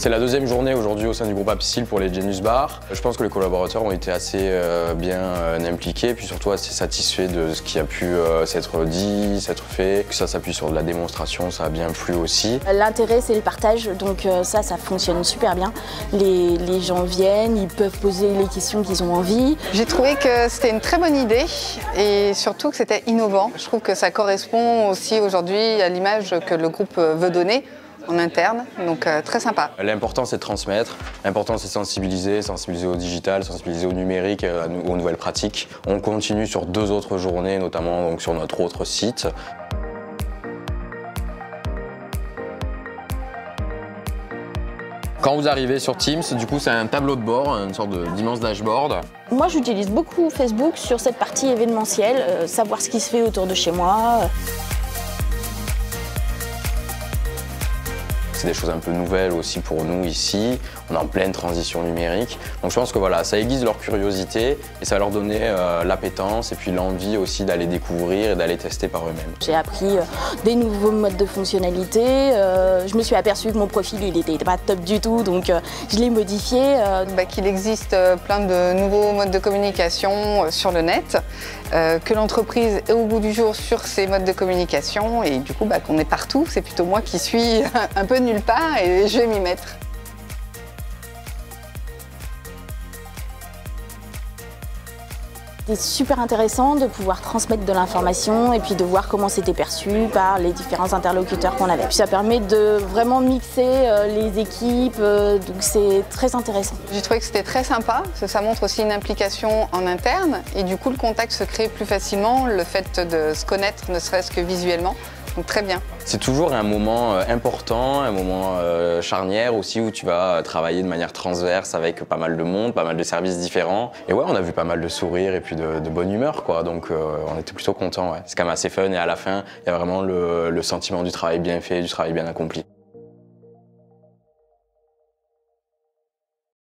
C'est la deuxième journée aujourd'hui au sein du groupe Apsil pour les Genius Bar. Je pense que les collaborateurs ont été assez bien impliqués, puis surtout assez satisfaits de ce qui a pu s'être dit, s'être fait. Que ça s'appuie sur de la démonstration, ça a bien plu aussi. L'intérêt, c'est le partage, donc ça fonctionne super bien. Les gens viennent, ils peuvent poser les questions qu'ils ont envie. J'ai trouvé que c'était une très bonne idée et surtout que c'était innovant. Je trouve que ça correspond aussi aujourd'hui à l'image que le groupe veut donner en interne, donc très sympa. L'important c'est de transmettre, l'important c'est de sensibiliser au digital, sensibiliser au numérique, aux nouvelles pratiques. On continue sur 2 autres journées, notamment donc, sur notre autre site. Quand vous arrivez sur Teams, du coup c'est un tableau de bord, une sorte d'immense dashboard. Moi j'utilise beaucoup Facebook sur cette partie événementielle, savoir ce qui se fait autour de chez moi. C'est des choses un peu nouvelles aussi pour nous ici. On est en pleine transition numérique. Donc je pense que voilà, ça aiguise leur curiosité et ça va leur donner l'appétence et puis l'envie aussi d'aller découvrir et d'aller tester par eux-mêmes. J'ai appris des nouveaux modes de fonctionnalité. Je me suis aperçue que mon profil il était pas top du tout, donc je l'ai modifié. Qu'il existe plein de nouveaux modes de communication sur le net, que l'entreprise est au bout du jour sur ces modes de communication et du coup qu'on est partout. C'est plutôt moi qui suis un peu nulle part et je vais m'y mettre. C'était super intéressant de pouvoir transmettre de l'information et puis de voir comment c'était perçu par les différents interlocuteurs qu'on avait. Puis ça permet de vraiment mixer les équipes, donc c'est très intéressant. J'ai trouvé que c'était très sympa, parce que ça montre aussi une implication en interne et du coup le contact se crée plus facilement, le fait de se connaître ne serait-ce que visuellement. Donc très bien. C'est toujours un moment important, un moment charnière aussi où tu vas travailler de manière transverse avec pas mal de monde, pas mal de services différents. Et ouais, on a vu pas mal de sourires et puis de bonne humeur quoi, donc on était plutôt contents. Ouais. C'est quand même assez fun et à la fin, il y a vraiment le sentiment du travail bien fait, du travail bien accompli.